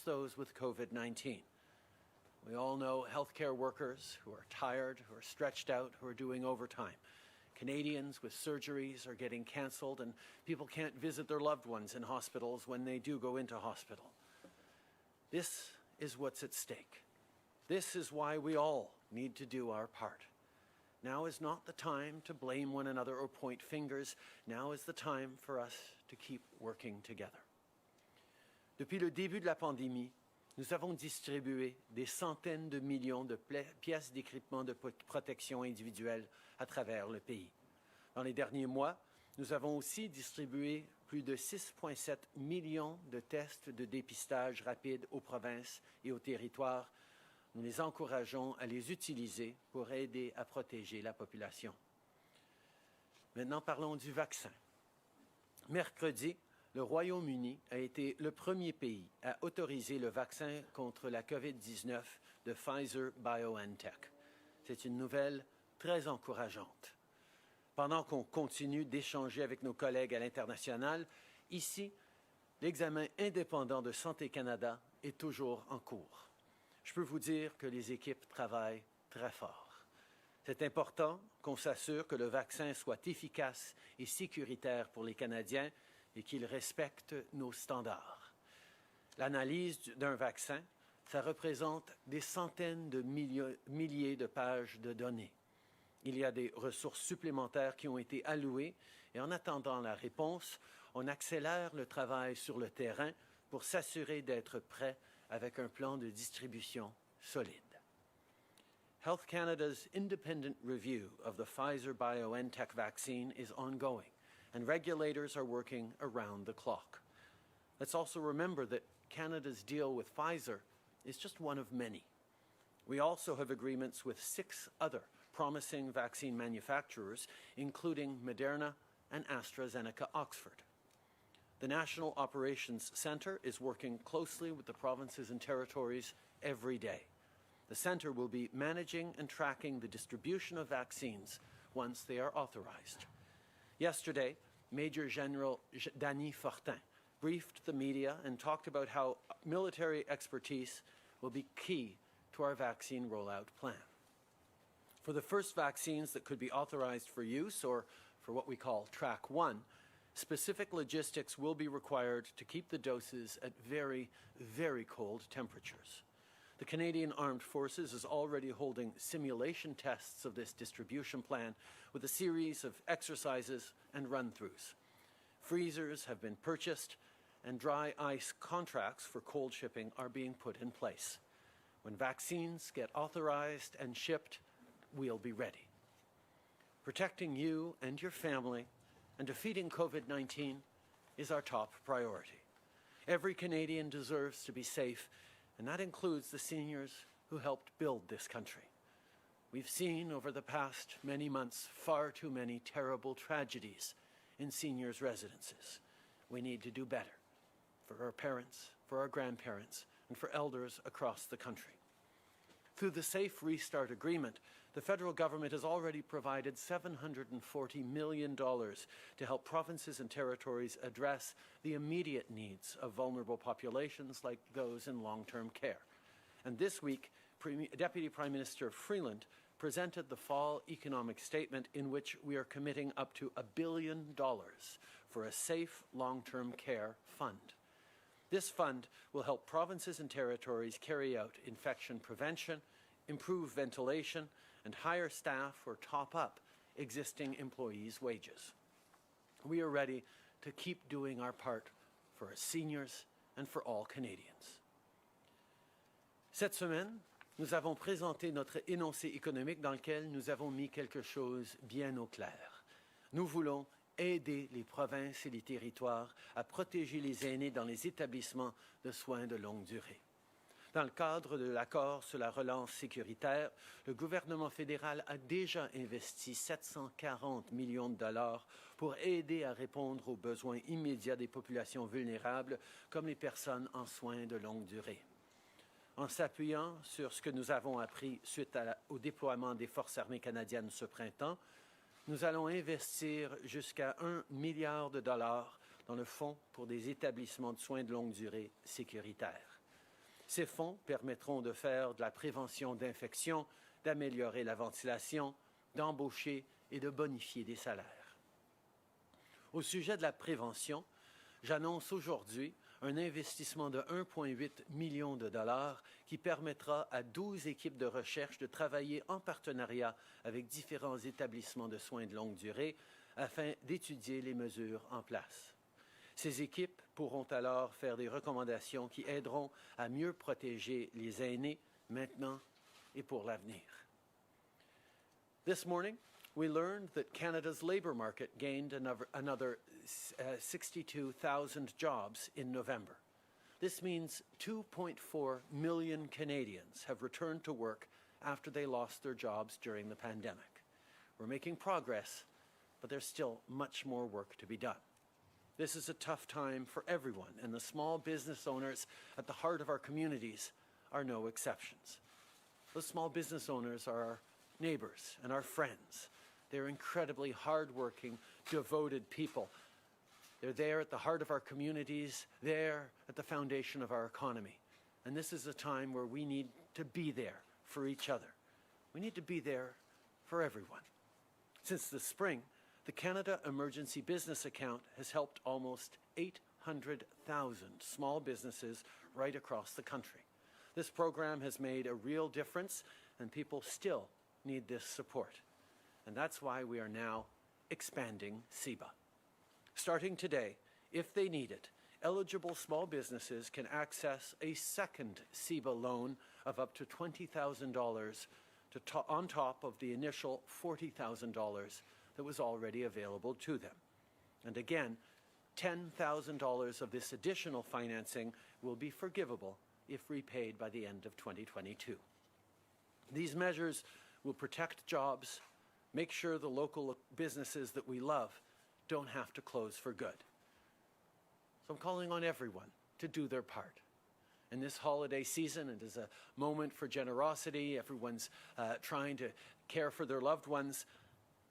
those with COVID-19. We all know healthcare workers who are tired, who are stretched out, who are doing overtime. Canadians with surgeries are getting cancelled, and people can't visit their loved ones in hospitals when they do go into hospital. This is what's at stake. This is why we all need to do our part. Now is not the time to blame one another or point fingers. Now is the time for us to keep working together. Depuis le début de la pandémie, nous avons distribué des centaines de millions de pièces d'équipement de protection individuelle à travers le pays. Dans les derniers mois, nous avons aussi distribué plus de 6,7 millions de tests de dépistage rapide aux provinces et aux territoires. Nous les encourageons à les utiliser pour aider à protéger la population. Maintenant, parlons du vaccin. Mercredi, le Royaume-Uni a été le premier pays à autoriser le vaccin contre la COVID-19 de Pfizer-BioNTech. C'est une nouvelle très encourageante. Pendant qu'on continue d'échanger avec nos collègues à l'international, ici, l'examen indépendant de Santé Canada est toujours en cours. Je peux vous dire que les équipes travaillent très fort. C'est important qu'on s'assure que le vaccin soit efficace et sécuritaire pour les Canadiens et qu'il respecte nos standards. L'analyse d'un vaccin, ça représente des centaines de milliers de pages de données. Il y a des ressources supplémentaires qui ont été allouées et en attendant la réponse, on accélère le travail sur le terrain pour s'assurer d'être prêt avec un plan de distribution solide. Health Canada's independent review of the Pfizer-BioNTech vaccine is ongoing, and regulators are working around the clock. Let's also remember that Canada's deal with Pfizer is just one of many. We also have agreements with 6 other promising vaccine manufacturers, including Moderna and AstraZeneca Oxford. The National Operations Centre is working closely with the provinces and territories every day. The centre will be managing and tracking the distribution of vaccines once they are authorized. Yesterday, Major General Danny Fortin briefed the media and talked about how military expertise will be key to our vaccine rollout plan. For the first vaccines that could be authorized for use, or for what we call Track 1, specific logistics will be required to keep the doses at very, very cold temperatures. The Canadian Armed Forces is already holding simulation tests of this distribution plan with a series of exercises and run-throughs. Freezers have been purchased and dry ice contracts for cold shipping are being put in place. When vaccines get authorized and shipped, we'll be ready. Protecting you and your family and defeating COVID-19 is our top priority. Every Canadian deserves to be safe, and that includes the seniors who helped build this country. We've seen over the past many months far too many terrible tragedies in seniors' residences. We need to do better for our parents, for our grandparents, and for elders across the country. Through the Safe Restart Agreement, the federal government has already provided $740 million to help provinces and territories address the immediate needs of vulnerable populations like those in long-term care. And this week, Deputy Prime Minister Freeland presented the fall economic statement in which we are committing up to $1 billion for a safe long-term care fund. This fund will help provinces and territories carry out infection prevention, improve ventilation, and hire staff or top up existing employees' wages. We are ready to keep doing our part for our seniors and for all Canadians. Cette semaine, nous avons présenté notre énoncé économique dans lequel nous avons mis quelque chose bien au clair. Nous voulons aider les provinces et les territoires à protéger les aînés dans les établissements de soins de longue durée. Dans le cadre de l'accord sur la relance sécuritaire, le gouvernement fédéral a déjà investi 740 millions de dollars pour aider à répondre aux besoins immédiats des populations vulnérables, comme les personnes en soins de longue durée. En s'appuyant sur ce que nous avons appris suite au déploiement des Forces armées canadiennes ce printemps, nous allons investir jusqu'à 1 milliard de dollars dans le Fonds pour des établissements de soins de longue durée sécuritaires. Ces fonds permettront de faire de la prévention d'infections, d'améliorer la ventilation, d'embaucher et de bonifier des salaires. Au sujet de la prévention, j'annonce aujourd'hui un investissement de 1,8 million de dollars qui permettra à 12 équipes de recherche de travailler en partenariat avec différents établissements de soins de longue durée afin d'étudier les mesures en place. Ces équipes pourront alors faire des recommandations qui aideront à mieux protéger les aînés maintenant et pour l'avenir. This morning, we learned that Canada's labour market gained another 62,000 jobs in November. This means 2.4 million Canadians have returned to work after they lost their jobs during the pandemic. We're making progress, but there's still much more work to be done. This is a tough time for everyone, and the small business owners at the heart of our communities are no exceptions. Those small business owners are our neighbors and our friends. They're incredibly hardworking, devoted people. They're there at the heart of our communities, there at the foundation of our economy. And this is a time where we need to be there for each other. We need to be there for everyone. Since the spring, the Canada Emergency Business Account has helped almost 800,000 small businesses right across the country. This program has made a real difference, and people still need this support. And that's why we are now expanding CEBA. Starting today, if they need it, eligible small businesses can access a second CEBA loan of up to $20,000 on top of the initial $40,000 that was already available to them. And again, $10,000 of this additional financing will be forgivable if repaid by the end of 2022. These measures will protect jobs, make sure the local businesses that we love don't have to close for good. So I'm calling on everyone to do their part. In this holiday season, it is a moment for generosity. Everyone's trying to care for their loved ones.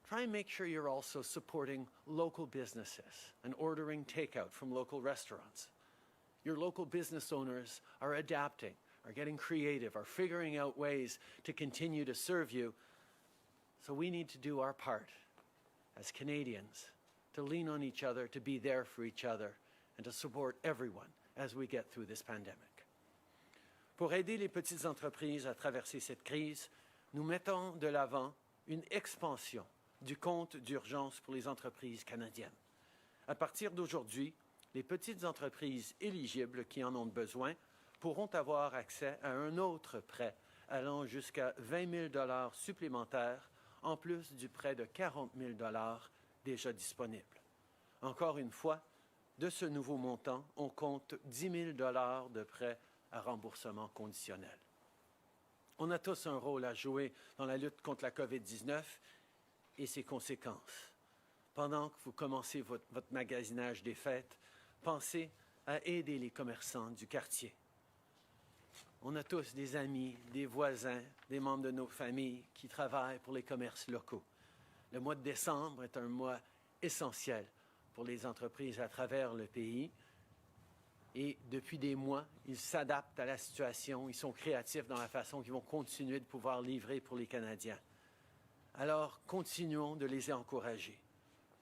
Try and make sure you're also supporting local businesses and ordering takeout from local restaurants. Your local business owners are adapting, are getting creative, are figuring out ways to continue to serve you. So we need to do our part as Canadians to lean on each other, to be there for each other, and to support everyone as we get through this pandemic. Pour aider les petites entreprises à traverser cette crise, nous mettons de l'avant une expansion du compte d'urgence pour les entreprises canadiennes. À partir d'aujourd'hui, les petites entreprises éligibles qui en ont besoin pourront avoir accès à un autre prêt allant jusqu'à 20 000 $ supplémentaires, en plus du prêt de 40 000 $ déjà disponible. Encore une fois, de ce nouveau montant, on compte 10 000 $ de prêts à remboursement conditionnel. On a tous un rôle à jouer dans la lutte contre la COVID-19 et ses conséquences. Pendant que vous commencez votre magasinage des fêtes, pensez à aider les commerçants du quartier. On a tous des amis, des voisins, des membres de nos familles qui travaillent pour les commerces locaux. Le mois de décembre est un mois essentiel pour les entreprises à travers le pays. Et depuis des mois, ils s'adaptent à la situation, ils sont créatifs dans la façon qu'ils vont continuer de pouvoir livrer pour les Canadiens. Alors, continuons de les encourager.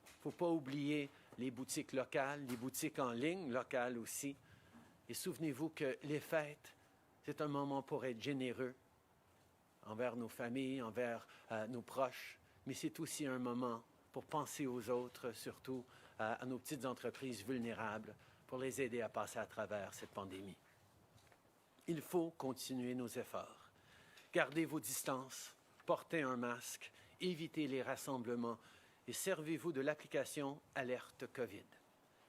Il ne faut pas oublier les boutiques locales, les boutiques en ligne locales aussi. Et souvenez-vous que les fêtes, c'est un moment pour être généreux envers nos familles, envers nos proches, mais c'est aussi un moment pour penser aux autres, surtout à nos petites entreprises vulnérables, pour les aider à passer à travers cette pandémie. Il faut continuer nos efforts. Gardez vos distances, portez un masque, évitez les rassemblements et servez-vous de l'application Alerte COVID.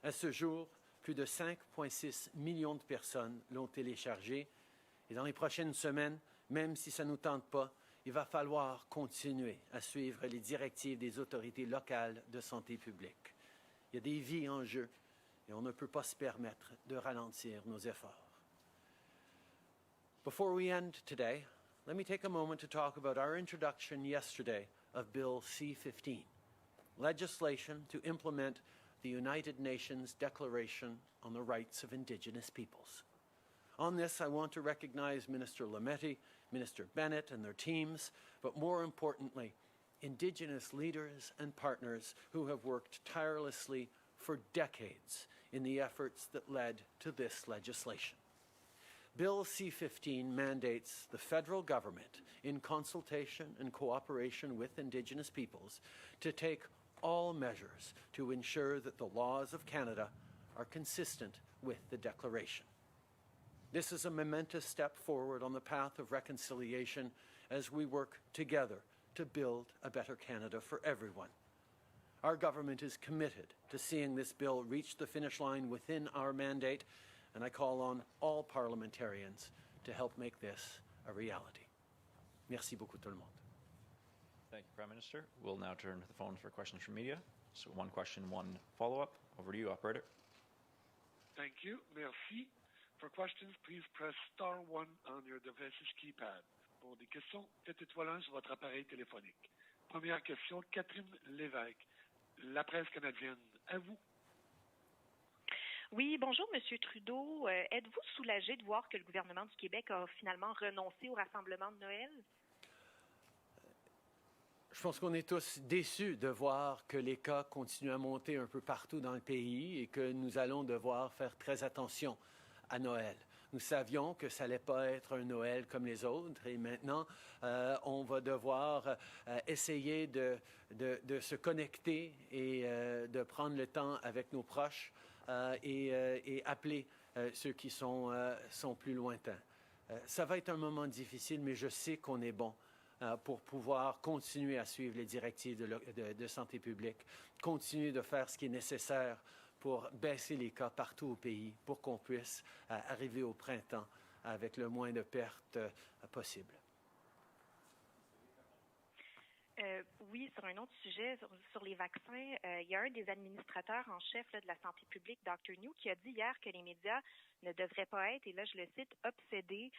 À ce jour, plus de 5,6 millions de personnes l'ont téléchargée et dans les prochaines semaines, même si ça ne nous tente pas, il va falloir continuer à suivre les directives des autorités locales de santé publique. Il y a des vies en jeu et on ne peut pas se permettre de ralentir nos efforts. Before we end today, let me take a moment to talk about our introduction yesterday of Bill C-15, legislation to implement the United Nations Declaration on the Rights of Indigenous Peoples. On this, I want to recognize Minister Lametti, Minister Bennett and their teams, but more importantly, Indigenous leaders and partners who have worked tirelessly for decades in the efforts that led to this legislation. Bill C-15 mandates the federal government, in consultation and cooperation with Indigenous peoples, to take all measures to ensure that the laws of Canada are consistent with the Declaration. This is a momentous step forward on the path of reconciliation as we work together to build a better Canada for everyone. Our government is committed to seeing this bill reach the finish line within our mandate, and I call on all parliamentarians to help make this a reality. Merci beaucoup tout le monde. Thank you, Prime Minister. We'll now turn to the phones for questions from media. So one question, one follow-up. Over to you, operator. Thank you. Merci. For questions, please press star 1 on your device's keypad. Pour des questions, faites étoile 1 sur votre appareil téléphonique. Première question, Catherine Lévesque, La Presse canadienne. À vous. Oui, bonjour, M. Trudeau. Êtes-vous soulagé de voir que le gouvernement du Québec a finalement renoncé au rassemblement de Noël? Je pense qu'on est tous déçus de voir que les cas continuent à monter un peu partout dans le pays et que nous allons devoir faire très attention à Noël. Nous savions que ça n'allait pas être un Noël comme les autres et maintenant, on va devoir essayer de se connecter et de prendre le temps avec nos proches et appeler ceux qui sont plus lointains. Ça va être un moment difficile, mais je sais qu'on est bon pour pouvoir continuer à suivre les directives de santé publique, continuer de faire ce qui est nécessaire pour baisser les cas partout au pays, pour qu'on puisse arriver au printemps avec le moins de pertes possible. Oui, sur un autre sujet, sur les vaccins, il y a un des administrateurs en chef de la santé publique, Dr. New, qui a dit hier que les médias ne devraient pas être, et là je le cite, obsédés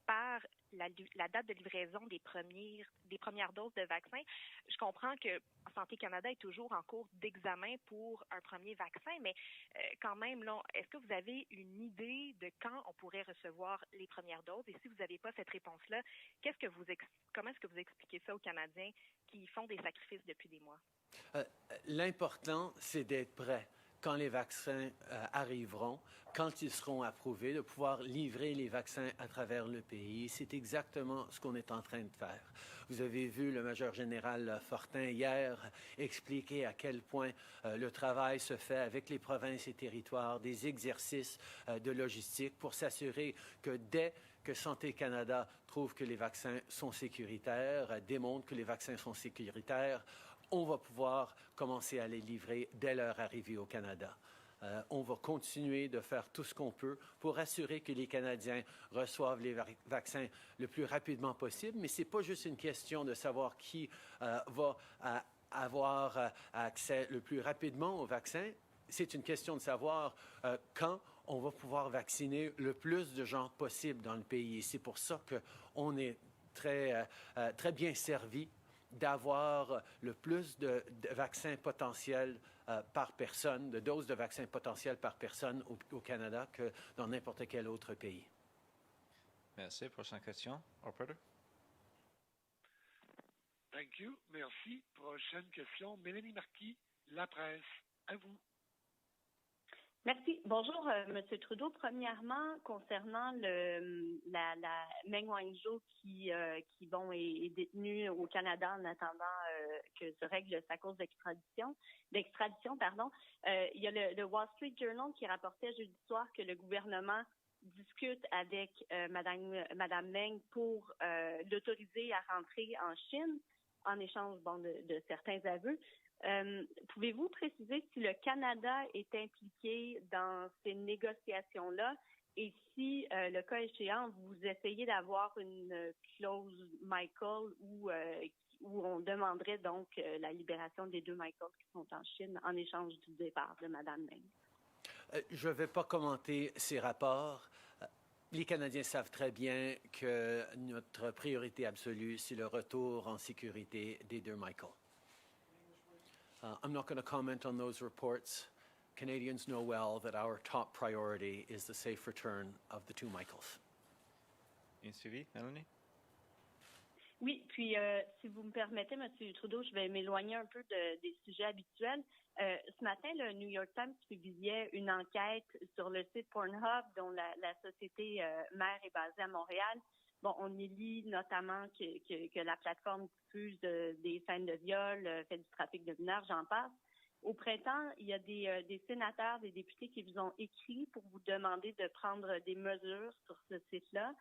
par la date de livraison des premières doses de vaccins. Je comprends que Santé Canada est toujours en cours d'examen pour un premier vaccin, mais quand même, là, est-ce que vous avez une idée de quand on pourrait recevoir les premières doses? Et si vous n'avez pas cette réponse-là, comment est-ce que vous expliquez ça aux Canadiens qui font des sacrifices depuis des mois? L'important, c'est d'être prêt quand les vaccins arriveront, quand ils seront approuvés, de pouvoir livrer les vaccins à travers le pays. C'est exactement ce qu'on est en train de faire. Vous avez vu le major général Fortin hier expliquer à quel point le travail se fait avec les provinces et territoires, des exercices de logistique pour s'assurer que dès que Santé Canada trouve que les vaccins sont sécuritaires, démontre que les vaccins sont sécuritaires, on va pouvoir commencer à les livrer dès leur arrivée au Canada. On va continuer de faire tout ce qu'on peut pour assurer que les Canadiens reçoivent les vaccins le plus rapidement possible. Mais ce n'est pas juste une question de savoir qui va avoir accès le plus rapidement au vaccin. C'est une question de savoir quand on va pouvoir vacciner le plus de gens possible dans le pays. Et c'est pour ça qu'on est très bien servi d'avoir le plus de vaccins potentiels par personne, de doses de vaccins potentiels par personne au Canada que dans n'importe quel autre pays. Merci. Prochaine question. Operator. Thank you. Merci. Prochaine question. Mélanie Marquis, La Presse. À vous. Merci. Bonjour, M. Trudeau. Premièrement, concernant la Meng Wanzhou qui est détenue au Canada en attendant que se règle sa cause d'extradition, il y a le Wall Street Journal qui rapportait jeudi soir que le gouvernement discute avec Madame Meng pour l'autoriser à rentrer en Chine en échange de certains aveux. Pouvez-vous préciser si le Canada est impliqué dans ces négociations-là et si, le cas échéant, vous essayez d'avoir une clause Michael où on demanderait donc la libération des 2 Michael qui sont en Chine en échange du départ de Mme Meng? Je ne vais pas commenter ces rapports. Les Canadiens savent très bien que notre priorité absolue, c'est le retour en sécurité des 2 Michael. I'm not going to comment on those reports. Canadians know well that our top priority is the safe return of the two Michaels. Une suivi, Mélanie? Oui, puis si vous me permettez, M. Trudeau, je vais m'éloigner un peu des sujets habituels. Ce matin, le New York Times publiait une enquête sur le site Pornhub, dont la société mère est basée à Montréal. Bon, on y lit notamment que la plateforme diffuse des scènes de viol, fait du trafic de mineurs, j'en passe. Au printemps, il y a des sénateurs, des députés qui vous ont écrit pour vous demander de prendre des mesures sur ce site-là.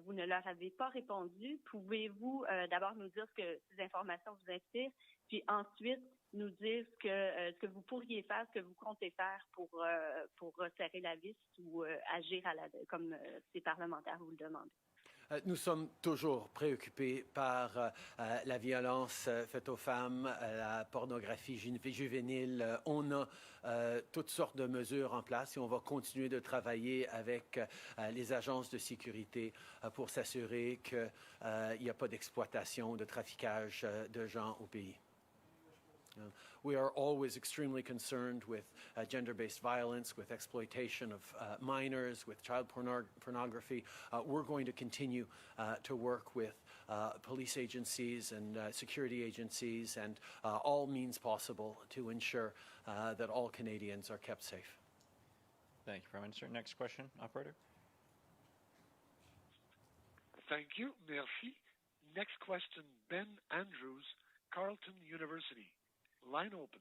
Vous ne leur avez pas répondu. Pouvez-vous d'abord nous dire ce que ces informations vous inspirent, puis ensuite nous dire ce que vous pourriez faire, ce que vous comptez faire pour resserrer la vis ou agir comme ces parlementaires vous le demandent? Nous sommes toujours préoccupés par la violence faite aux femmes, la pornographie juvénile. On a toutes sortes de mesures en place et on va continuer de travailler avec les agences de sécurité pour s'assurer qu'il n'y a pas d'exploitation, de traficage de gens au pays. We are always extremely concerned with gender-based violence, with exploitation of minors, with child pornography. We're going to continue to work with police agencies and security agencies and all means possible to ensure that all Canadians are kept safe. Thank you, Prime Minister. Next question, operator. Thank you. Merci. Next question, Ben Andrews, Carleton University. Line open.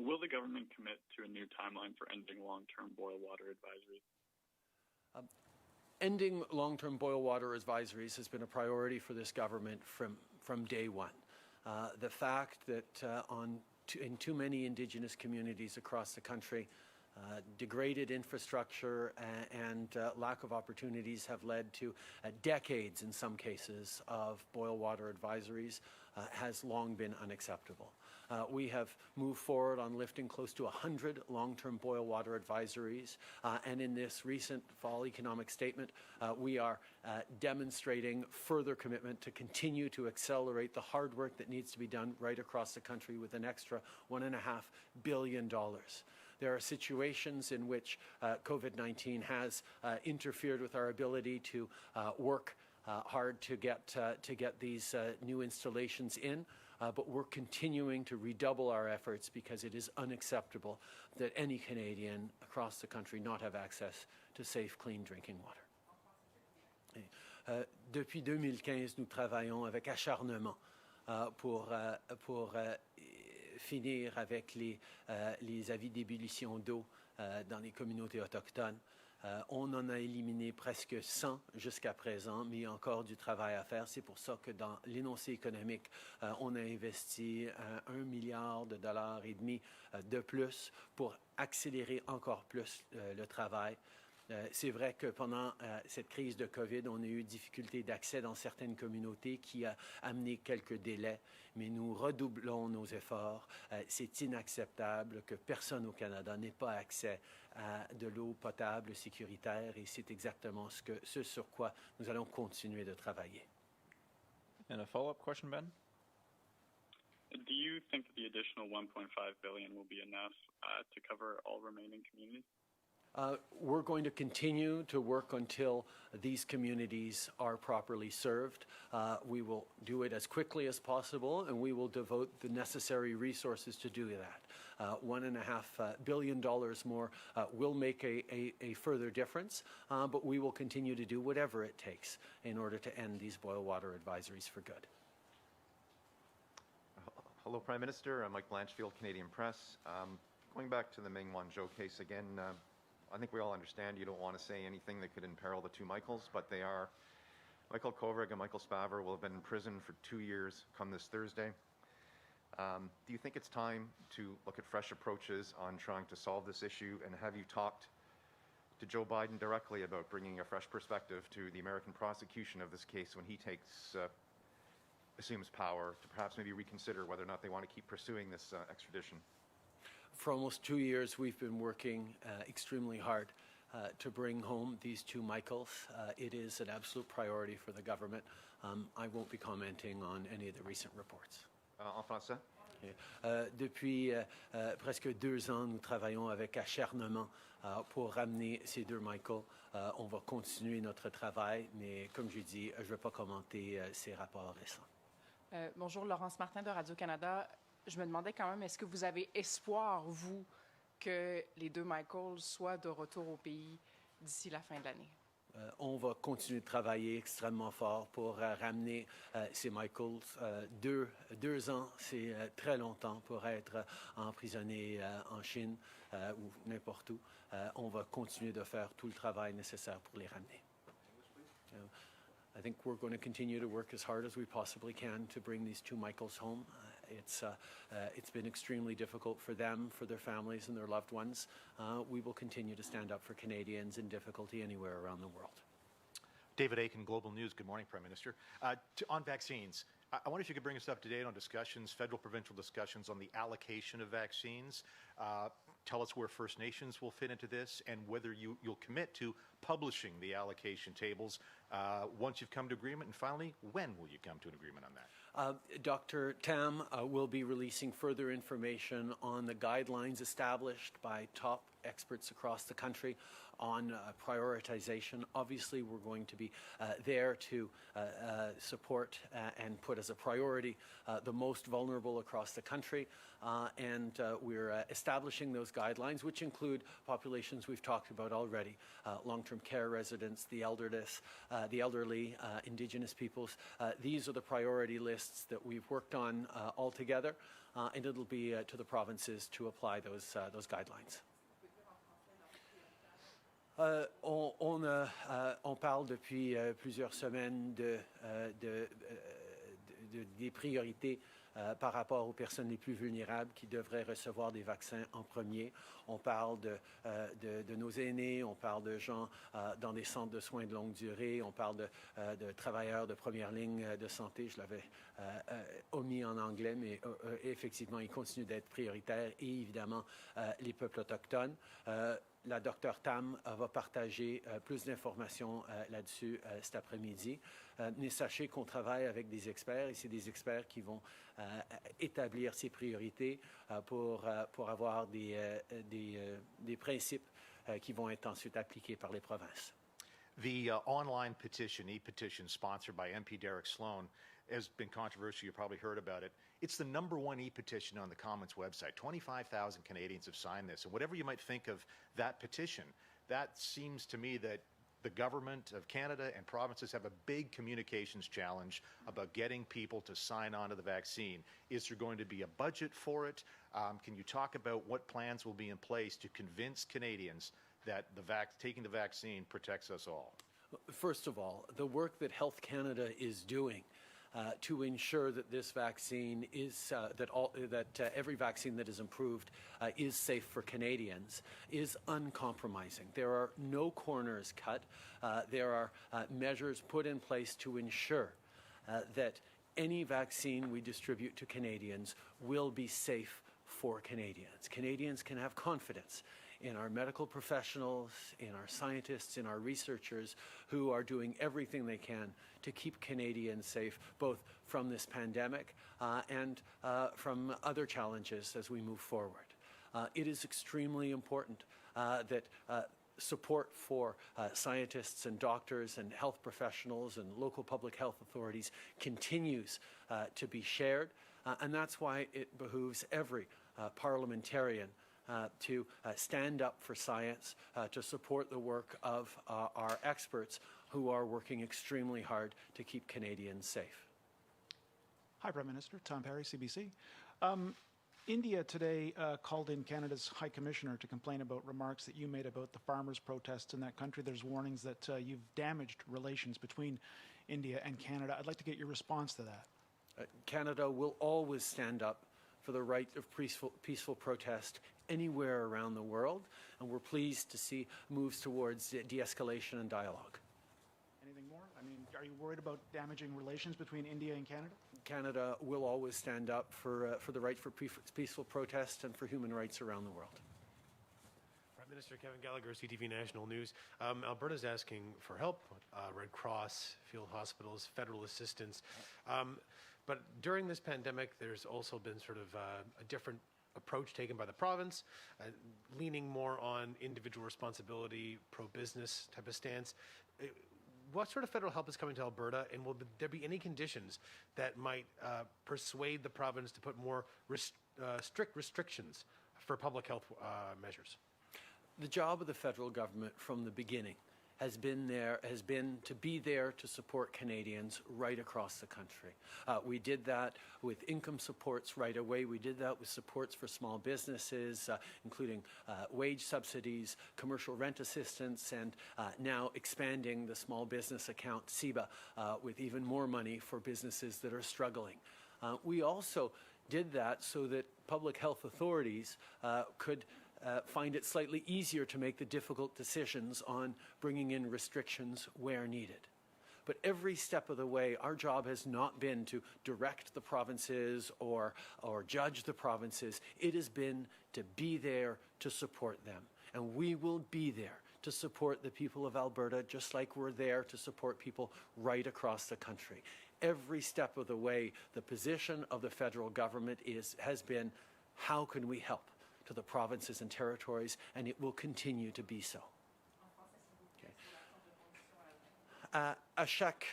Will the government commit to a new timeline for ending long-term boil water advisories? Ending long-term boil water advisories has been a priority for this government from day one. The fact that in too many Indigenous communities across the country, degraded infrastructure and lack of opportunities have led to decades, in some cases, of boil water advisories has long been unacceptable. We have moved forward on lifting close to 100 long-term boil water advisories, and in this recent fall economic statement, we are demonstrating further commitment to continue to accelerate the hard work that needs to be done right across the country with an extra $1.5 billion. There are situations in which COVID-19 has interfered with our ability to work hard to get these new installations in, but we're continuing to redouble our efforts because it is unacceptable that any Canadian across the country not have access to safe, clean drinking water. Depuis 2015, nous travaillons avec acharnement pour finir avec les avis d'ébullition d'eau dans les communautés autochtones. On en a éliminé presque 100 jusqu'à présent, mais il y a encore du travail à faire. C'est pour ça que dans l'énoncé économique, on a investi $1,5 milliard de plus pour accélérer encore plus le travail. C'est vrai que pendant cette crise de COVID, on a eu difficulté d'accès dans certaines communautés qui a amené quelques délais, mais nous redoublons nos efforts. C'est inacceptable que personne au Canada n'ait pas accès à de l'eau potable sécuritaire et c'est exactement ce sur quoi nous allons continuer de travailler. And a follow-up question, Ben? Do you think that the additional $1.5 billion will be enough to cover all remaining communities? We're going to continue to work until these communities are properly served. We will do it as quickly as possible, and we will devote the necessary resources to do that. $1.5 billion more will make a further difference, but we will continue to do whatever it takes in order to end these boil water advisories for good. Hello, Prime Minister. I'm Mike Blanchfield, Canadian Press. Going back to the Meng Wanzhou case again, I think we all understand you don't want to say anything that could imperil the two Michaels, but they are. Michael Kovrig and Michael Spavor will have been in prison for 2 years come this Thursday. Do you think it's time to look at fresh approaches on trying to solve this issue? And have you talked to Joe Biden directly about bringing a fresh perspective to the American prosecution of this case when he assumes power, to perhaps maybe reconsider whether or not they want to keep pursuing this extradition? For almost 2 years, we've been working extremely hard to bring home these two Michaels. It is an absolute priority for the government. I won't be commenting on any of the recent reports. En français? Depuis presque 2 ans, nous travaillons avec acharnement pour ramener ces 2 Michael. On va continuer notre travail, mais comme je dis, je ne vais pas commenter ces rapports récents. Bonjour, Laurence Martin de Radio-Canada. Je me demandais quand même, est-ce que vous avez espoir, vous, que les 2 Michael soient de retour au pays d'ici la fin de l'année? On va continuer de travailler extrêmement fort pour ramener ces Michaels. 2 ans, c'est très longtemps pour être emprisonné en Chine ou n'importe où. On va continuer de faire tout le travail nécessaire pour les ramener. I think we're going to continue to work as hard as we possibly can to bring these 2 Michaels home. It's been extremely difficult for them, for their families and their loved ones. We will continue to stand up for Canadians in difficulty anywhere around the world. David Aiken, Global News. Good morning, Prime Minister. On vaccines, I wonder if you could bring us up to date on discussions, federal, provincial discussions on the allocation of vaccines. Tell us where First Nations will fit into this and whether you'll commit to publishing the allocation tables once you've come to agreement. And finally, when will you come to an agreement on that? Dr. Tam will be releasing further information on the guidelines established by top experts across the country on prioritization. Obviously, we're going to be there to support and put as a priority the most vulnerable across the country. And we're establishing those guidelines, which include populations we've talked about already, long-term care residents, the elderly, Indigenous peoples. These are the priority lists that we've worked on all together, and it'll be to the provinces to apply those guidelines. On parle depuis plusieurs semaines des priorités par rapport aux personnes les plus vulnérables qui devraient recevoir des vaccins en premier. On parle de nos aînés, on parle de gens dans des centres de soins de longue durée, on parle de travailleurs de première ligne de santé. Je l'avais omis en anglais, mais effectivement, ils continuent d'être prioritaires et évidemment les peuples autochtones. La Dr Tam va partager plus d'informations là-dessus cet après-midi. Mais sachez qu'on travaille avec des experts et c'est des experts qui vont établir ces priorités pour avoir des principes qui vont être ensuite appliqués par les provinces. The online petition, e-petition, sponsored by MP Derek Sloan, has been controversial. You've probably heard about it. It's the #1 e-petition on the Commons website. 25,000 Canadians have signed this. And whatever you might think of that petition, that seems to me that the government of Canada and provinces have a big communications challenge about getting people to sign on to the vaccine. Is there going to be a budget for it? Can you talk about what plans will be in place to convince Canadians that taking the vaccine protects us all? First of all, the work that Health Canada is doing to ensure that this vaccine is that every vaccine that is approved is safe for Canadians is uncompromising. There are no corners cut. There are measures put in place to ensure that any vaccine we distribute to Canadians will be safe for Canadians. Canadians can have confidence in our medical professionals, in our scientists, in our researchers who are doing everything they can to keep Canadians safe, both from this pandemic and from other challenges as we move forward. It is extremely important that support for scientists and doctors and health professionals and local public health authorities continues to be shared, and that's why it behooves every parliamentarian to stand up for science, to support the work of our experts who are working extremely hard to keep Canadians safe. Hi, Prime Minister. Tom Perry, CBC. India today called in Canada's High Commissioner to complain about remarks that you made about the farmers' protests in that country. There's warnings that you've damaged relations between India and Canada. I'd like to get your response to that. Canada will always stand up for the right of peaceful protest anywhere around the world, and we're pleased to see moves towards de-escalation and dialogue. Anything more? I mean, are you worried about damaging relations between India and Canada? Canada will always stand up for the right for peaceful protest and for human rights around the world. Minister Kevin Gallagher, CTV National News. Alberta's asking for help, Red Cross, field hospitals, federal assistance. But during this pandemic, there's also been sort of a different approach taken by the province, leaning more on individual responsibility, pro-business type of stance. What sort of federal help is coming to Alberta, and will there be any conditions that might persuade the province to put more strict restrictions for public health measures? The job of the federal government from the beginning has been to be there to support Canadians right across the country. We did that with income supports right away. We did that with supports for small businesses, including wage subsidies, commercial rent assistance, and now expanding the small business account, CEBA, with even more money for businesses that are struggling. We also did that so that public health authorities could find it slightly easier to make the difficult decisions on bringing in restrictions where needed. But every step of the way, our job has not been to direct the provinces or judge the provinces. It has been to be there to support them. And we will be there to support the people of Alberta, just like we're there to support people right across the country. Every step of the way, the position of the federal government has been, how can we help to the provinces and territories, and it will continue to be so. Okay. À chaque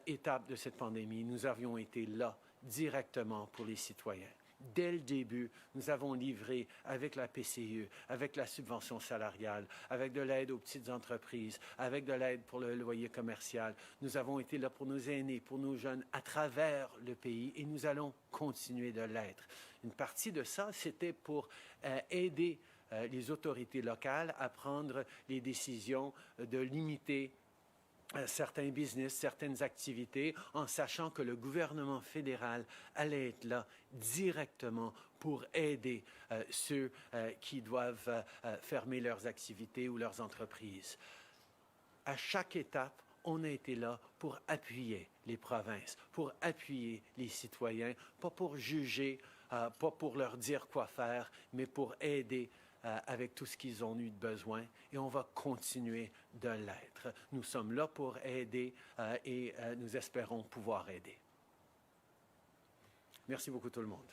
étape de cette pandémie, nous avions été là directement pour les citoyens. Dès le début, nous avons livré avec la PCE, avec la subvention salariale, avec de l'aide aux petites entreprises, avec de l'aide pour le loyer commercial. Nous avons été là pour nos aînés, pour nos jeunes, à travers le pays, et nous allons continuer de l'être. Une partie de ça, c'était pour aider les autorités locales à prendre les décisions de limiter certains business, certaines activités, en sachant que le gouvernement fédéral allait être là directement pour aider ceux qui doivent fermer leurs activités ou leurs entreprises. À chaque étape, on a été là pour appuyer les provinces, pour appuyer les citoyens, pas pour juger, pas pour leur dire quoi faire, mais pour aider avec tout ce qu'ils ont eu de besoin, et on va continuer de l'être. Nous sommes là pour aider et nous espérons pouvoir aider. Merci beaucoup tout le monde.